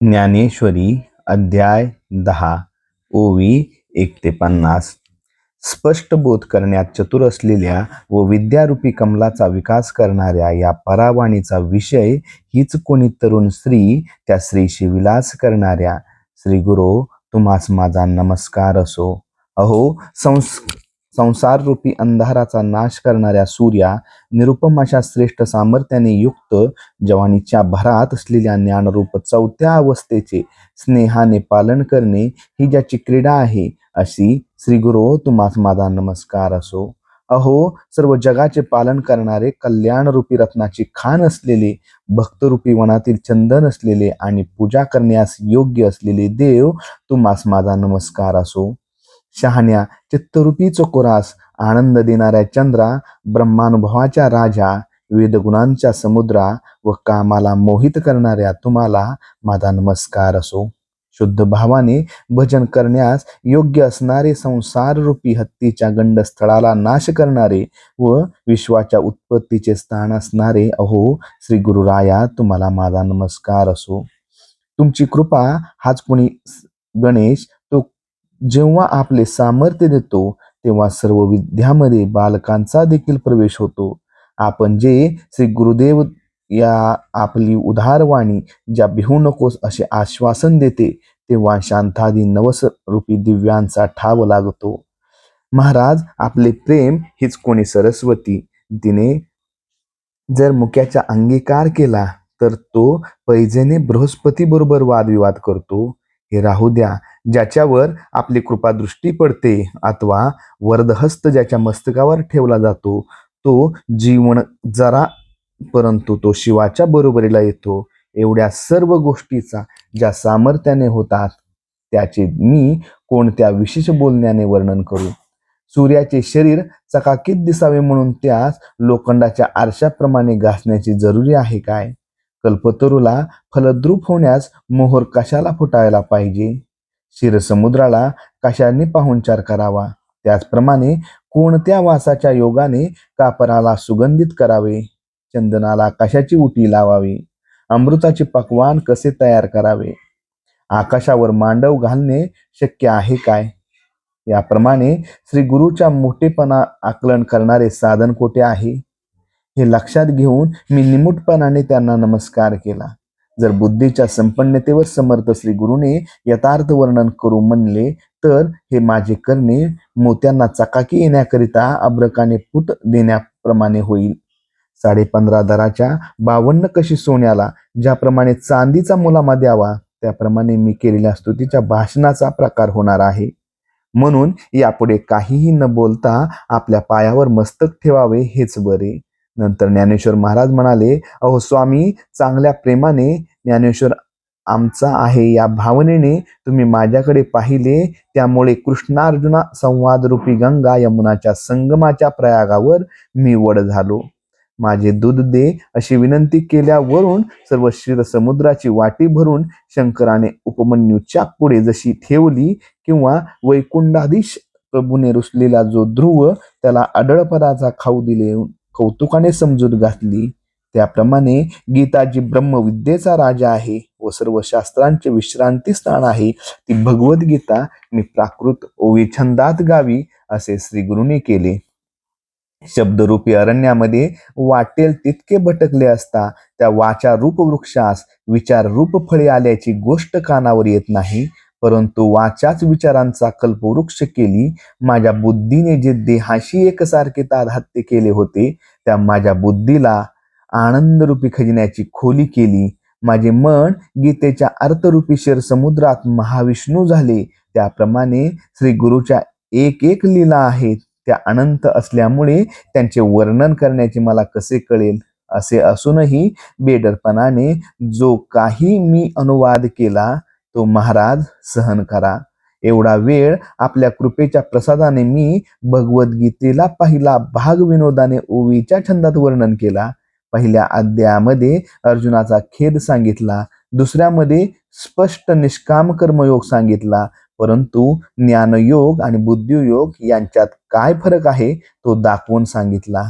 ज्ञानेश्वरी अध्याय 10 ओवी 1 ते 50. स्पष्ट बोध करण्यात चतुर असलेल्या व विद्यारूपी कमलाचा विकास करणाऱ्या या परावाणीचा विषय हीच कोणी तरुण स्त्री, त्या स्त्रीशी विलास करणाऱ्या श्री गुरु तुम्हास माझा नमस्कार असो. अहो संसार रूपी अंधाराचा नाश करणाऱ्या सूर्या, निरुपम अशा श्रेष्ठ सामर्थ्याने युक्त जवानीच्या भरात असलेल्या ज्ञानरूप चौथ्या अवस्थेचे स्नेहाने पालन करणे ही ज्याची क्रीडा आहे, अशी श्री गुरु तुम्हास माझा नमस्कार असो. अहो सर्व जगाचे पालन करणारे, कल्याण रूपी रत्नाची खाण असलेले, भक्तरूपी वनातील चंदन असलेले आणि पूजा करण्यास योग्य असलेले देव तुम्हास माझा नमस्कार असो. शहाण्या चित्तरूपी चकोरास, आनंद देणाऱ्या चंद्रा, ब्रह्मानुभवाच्या राजा, वेदगुणांच्या समुद्रा व कामाला मोहित करणाऱ्या तुम्हाला माझा नमस्कार असो. शुद्ध भावाने भजन करण्यास योग्य असणारे, संसार रूपी हत्तीच्या गंडस्थळाला नाश करणारे व विश्वाच्या उत्पत्तीचे स्थान असणारे, अहो श्री गुरुराया तुम्हाला माझा नमस्कार असो. तुमची कृपा हाच कोणी गणेश, तो जेव्हा आपले सामर्थ्य देतो तेव्हा सर्व विद्यामध्ये बालकांचा देखील प्रवेश होतो. आपण जे श्री गुरुदेव या आपली उदारवाणी ज्या भिवू नकोस असे आश्वासन देते, तेव्हा शांतादी नवस रूपी दिव्यांचा ठाव लागतो. महाराज, आपले प्रेम हीच कोणी सरस्वती, तिने जर मुक्याचा अंगीकार केला तर तो पैजेने बृहस्पती बरोबर वादविवाद करतो. हे राहू द्या, ज्याच्यावर आपली कृपा दृष्टी पडते अथवा वरदहस्त ज्याच्या मस्तकावर ठेवला जातो, तो जीवन जरा, परंतु तो शिवाच्या बरोबरीला येतो. एवढ्या सर्व गोष्टीचा ज्या सामर्थ्याने होतात, त्याचे मी कोणत्या विशेष बोलण्याने वर्णन करू. सूर्याचे शरीर चकाकीत दिसावे म्हणून त्यास लोखंडाच्या आरशाप्रमाणे घासण्याची जरुरी आहे काय? कल्पतरूला फलद्रूप होण्यास मोहर कशाला फुटायला पाहिजे? क्षीरसमुद्राला कशाने पाहुणचार करावा? त्याचप्रमाणे कोणत्या वासाच्या योगाने कापराला सुगंधित करावे? चंदनाला कशाची उटी लावावी? अमृताचे पक्वान कसे तयार करावे? आकाशावर मांडव घालणे शक्य आहे काय? याप्रमाणे श्री गुरुच्या मोठेपणा आकलन करणारे साधन कोठे आहे? हे लक्षात घेऊन मी निमूटपणाने त्यांना नमस्कार केला. जर बुद्धीच्या संपन्नतेवर समर्थ श्री गुरुने यथार्थ वर्णन करू म्हणले, तर हे माझे करणे मोत्यांना चकाकी येण्याकरिता अब्रकाने फूट देण्याप्रमाणे होईल. 15.5 दराच्या 52 कशी सोन्याला ज्याप्रमाणे चांदीचा मुलामा द्यावा, त्याप्रमाणे मी केलेल्या स्तुतीच्या भाषणाचा प्रकार होणार आहे. म्हणून यापुढे काहीही न बोलता आपल्या पायावर मस्तक ठेवावे हेच बरे. नंतर ज्ञानेश्वर महाराज म्हणाले, अहो स्वामी, चांगल्या प्रेमाने ज्ञानेश्वर आमचा आहे या भावनेने तुम्ही माझ्याकडे पाहिले, त्यामुळे कृष्णार्जुना संवाद रूपी गंगा यमुनाच्या संगमाच्या प्रयागावर मी वड झालो. माझे दूध दे अशी विनंती केल्यावरून सर्व क्षीर समुद्राची वाटी भरून शंकराने उपमन्यूच्या पुढे जशी ठेवली, किंवा वैकुंठाधीश प्रभूने रुसलेला जो ध्रुव त्याला अडळपदाचा खाऊ दिले कौतुकाने समजूत घातली, त्याप्रमाणे गीताजी ब्रह्मविद्येचा राजा आहे व सर्व शास्त्रांचे विश्रांती स्थान आहे. ती भगवद्गीता मी प्राकृत ओवी छंदात गावी असे श्री गुरुने केले. शब्दरूपी अरण्यामध्ये वाटेल तितके भटकले असता त्या वाचा रूप वृक्षास विचार रूप फळे आल्याची गोष्ट कानावर येत नाही, परंतु वाचाच विचारांचा कल्पवृक्ष केली. माझ्या बुद्धीने जे देहाशी एकसारखे तादात्म्य केले होते, त्या माझ्या बुद्धीला आनंदरूपी खजिन्याची खोली केली. माझे मन गीतेच्या अर्थरूपी शेर समुद्रात महाविष्णू झाले. त्याप्रमाणे श्री गुरुच्या एक एक लीला आहेत, त्या अनंत असल्यामुळे त्यांचे वर्णन करण्याचे मला कसे कळेल? असे असूनही बेडरपणाने जो काही मी अनुवाद केला, तो महाराज सहन करा. एवढा वेळ आपल्या कृपेच्या प्रसादाने मी भगवद्गीतेला पहिला भाग विनोदाने ओवीच्या छंदात वर्णन केला. पहिल्या अध्यायामध्ये अर्जुनाचा खेद सांगितला, दुसऱ्यामध्ये स्पष्ट निष्काम कर्मयोग सांगितला, परंतु ज्ञानयोग आणि बुद्धियोग यांच्यात काय फरक आहे तो दाखवून सांगितला.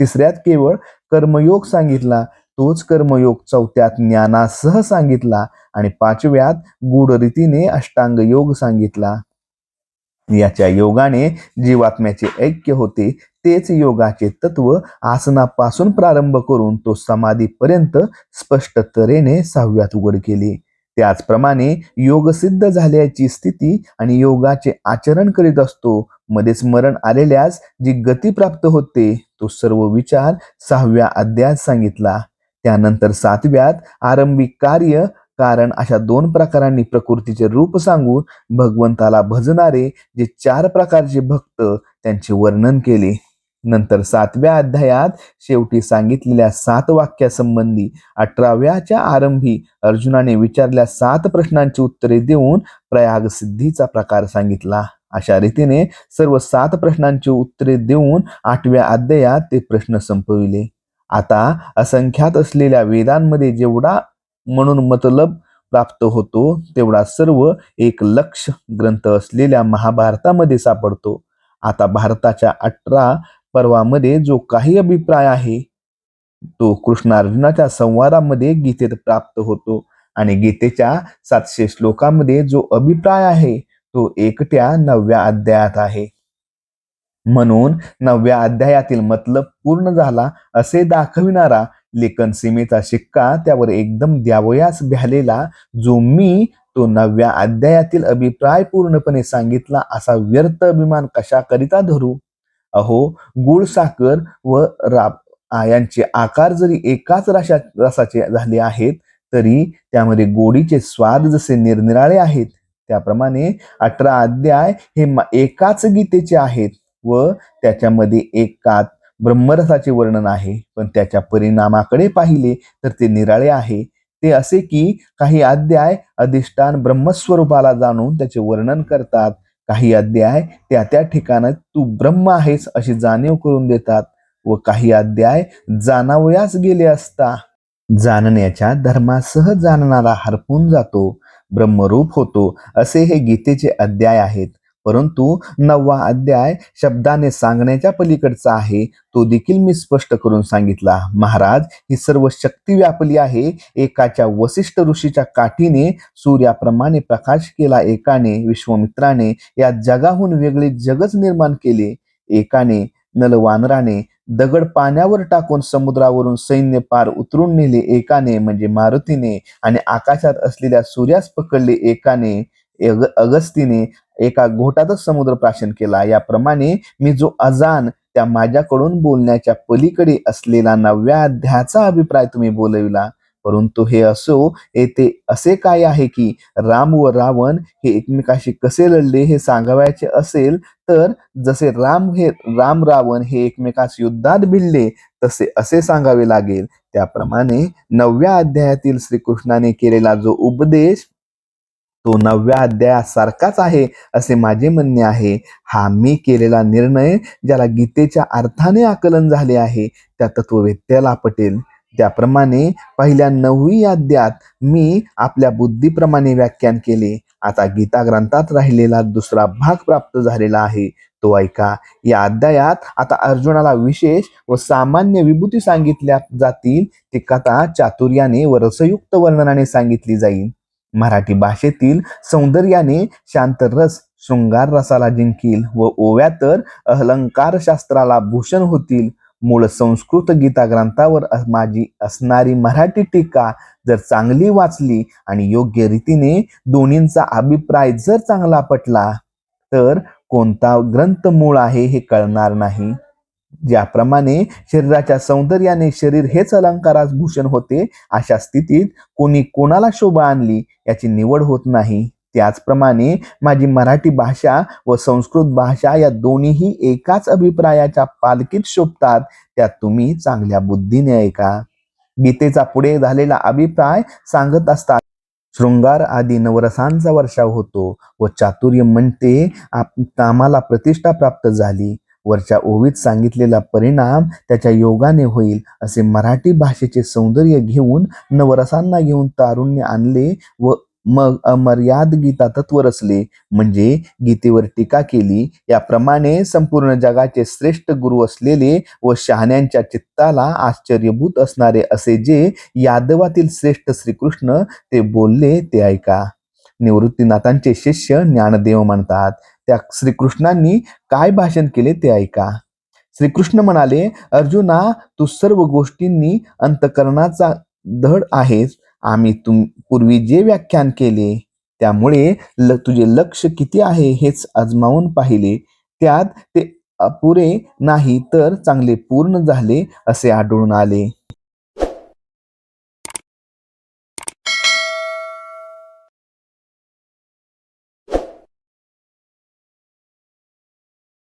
तिसऱ्यात केवळ कर्मयोग सांगितला. तोच कर्मयोग 4थ्यात ज्ञानासह सांगितला आणि 5व्यात गूढ रीतीने अष्टांग योग सांगितला. याच्या योगाने जीवात्म्याचे ऐक्य होते. तेच योगाचे तत्व आसनापासून प्रारंभ करून तो समाधीपर्यंत स्पष्ट तऱ्हेने 6व्यात उघड केले. त्याचप्रमाणे योग सिद्ध झाल्याची स्थिती आणि योगाचे आचरण करीत असतो. मध्येच मरण आलेल्यास जी गती प्राप्त होते तो सर्व विचार 6व्या अध्यायात सांगितला. त्यानंतर 7व्यात आरंभिक कार्य कारण अशा 2 प्रकारांनी प्रकृतीचे रूप सांगून भगवंताला भजणारे जे 4 प्रकारचे भक्त त्यांचे वर्णन केले. नंतर 7व्या अध्यायात शेवटी सांगितलेल्या 7 वाक्यासंबंधी 18व्याच्या आरंभी अर्जुनाने विचारलेल्या 7 प्रश्नांची उत्तरे देऊन प्रयाग सिद्धीचा प्रकार सांगितला. अशा रीतीने सर्व 7 प्रश्नांची उत्तरे देऊन 8व्या अध्यायात ते प्रश्न संपविले. आता असंख्यात असलेल्या वेदांमध्ये जेवढा म्हणून मतलब प्राप्त होतो तेवढा सर्व एक लक्ष ग्रंथ असलेल्या महाभारतामध्ये सापडतो. आता भारताच्या 18 पर्वामध्ये जो काही अभिप्राय आहे तो कृष्णार्जुनाच्या संवादामध्ये गीतेत प्राप्त होतो आणि गीतेच्या 700 श्लोकामध्ये जो अभिप्राय आहे तो एकट्या 9व्या अध्यायात आहे. म्हणून 9व्या अध्यायातील मतलब पूर्ण झाला असे दाखविणारा लेखन सीमेचा शिक्का त्यावर एकदम द्यावयास भ्यालेला जो मी तो 9व्या अध्यायातील अभिप्राय पूर्णपणे सांगितला असा व्यर्थ अभिमान कशाकरिता धरू. अहो गुळ साखर व राब यांचे आकार जरी एकाच रसाचे झाले आहेत तरी त्यामध्ये गोडीचे स्वाद जसे निरनिराळे आहेत त्याप्रमाणे 18 अध्याय हे एकाच गीतेचे आहेत व त्याच्यामध्ये एकात ब्रह्मरसाचे वर्णन आहे, पण त्याच्या परिणामाकडे पाहिले तर ते निराळे आहे. ते असे की काही अध्याय अधिष्ठान ब्रह्मस्वरूपाला जाणून त्याचे वर्णन करतात, काही अध्याय त्या त्या ठिकाणात तू ब्रह्म आहेस अशी जाणीव करून देतात व काही अध्याय जाणावयास गेले असता जाणण्याच्या धर्मासह जाणणारा हरपून जातो, ब्रह्मरूप होतो असे हे गीतेचे अध्याय आहेत. परंतु 9वा अध्याय शब्दाने सांगण्याच्या पलीकडचा आहे, तो देखील मी स्पष्ट करून सांगितला. महाराज ही सर्व शक्ती व्यापली आहे. एकाच्या वसिष्ठ ऋषीच्या काठीने सूर्याप्रमाणे प्रकाश केला, एकाने विश्वामित्राने या जगाहून वेगळे जगच निर्माण केले, एकाने नलवानराने दगड पाण्यावर टाकून समुद्रावरून सैन्य पार उतरून नेले, एकाने म्हणजे मारुतीने आणि आकाशात असलेल्या सूर्यास पकडले, एकाने अगस्तीने एका घोटातच समुद्र प्राशन केला. याप्रमाणे मी जो अजान त्या माझ्याकडून बोलण्याच्या पलीकडे असलेला 9व्या अध्यायाचा अभिप्राय तुम्ही बोलविला. परंतु हे असो, येथे असे काय आहे की राम व रावण हे एकमेकाशी कसे लढले हे सांगावयाचे असेल तर जसे राम रावण हे एकमेकास युद्धात भिडले तसे असे सांगावे लागेल. त्याप्रमाणे 9व्या अध्यायातील श्रीकृष्णाने केलेला जो उपदेश तो 9व्या अध्यायासारखाच आहे असे माझे म्हणणे आहे. हा मी केलेला निर्णय ज्याला गीतेच्या अर्थाने आकलन झाले आहे त्या तत्ववेत्याला पटेल. त्याप्रमाणे पहिल्या 9वी अध्यायात मी आपल्या बुद्धीप्रमाणे व्याख्यान केले. आता गीता ग्रंथात राहिलेला दुसरा भाग प्राप्त झालेला आहे, तो ऐका. या अध्यायात आता अर्जुनाला विशेष व सामान्य विभूती सांगितल्या जातील. ती कथा चातुर्याने व रसयुक्त वर्णनाने सांगितली जाईल. मराठी भाषेतील सौंदर्याने शांत रस शृंगार रसाला जिंकील व ओव्या तर अलंकार शास्त्राला भूषण होतील. मूळ संस्कृत गीता ग्रंथावर माझी असणारी मराठी टीका जर चांगली वाचली आणि योग्य रीतीने दोन्हींचा अभिप्राय जर चांगला पटला तर कोणता ग्रंथ मूळ आहे हे कळणार नाही. ज्याप्रमाणे शरीराच्या सौंदर्याने शरीर हेच अलंकारास भूषण होते, अशा स्थितीत कोणी कोणाला शोभा आणली याची निवड होत नाही. त्याचप्रमाणे माझी मराठी भाषा व संस्कृत भाषा या दोन्हीही एकाच अभिप्रायाच्या पालखीत शोभतात. त्यात तुम्ही चांगल्या बुद्धीने ऐका. गीतेचा पुढे झालेला अभिप्राय सांगत असतात. शृंगार आदी नवरसांचा वर्षाव होतो व चातुर्य म्हणते आम्हाला प्रतिष्ठा प्राप्त झाली. वरच्या ओवीत सांगितलेला परिणाम त्याच्या योगाने होईल असे मराठी भाषेचे सौंदर्य घेऊन नवरसांना घेऊन तारुण्य आणले व मग अमर्याद गीता तत्व रचले, म्हणजे गीतेवर टीका केली. याप्रमाणे संपूर्ण जगाचे श्रेष्ठ गुरु असलेले व शहाण्यांच्या चित्ताला आश्चर्यभूत असणारे असे जे यादवातील श्रेष्ठ श्रीकृष्ण ते बोलले ते ऐका. निवृत्तीनाथांचे शिष्य ज्ञानदेव म्हणतात, त्या श्रीकृष्णांनी काय भाषण केले ते ऐका. श्रीकृष्ण म्हणाले, अर्जुना, तू सर्व गोष्टींनी अंतकरणाचा धड आहेस. आम्ही पूर्वी जे व्याख्यान केले त्यामुळे तुझे लक्ष किती आहे हेच आजमावून पाहिले. त्यात ते अपुरे नाही तर चांगले पूर्ण झाले असे आढळून आले.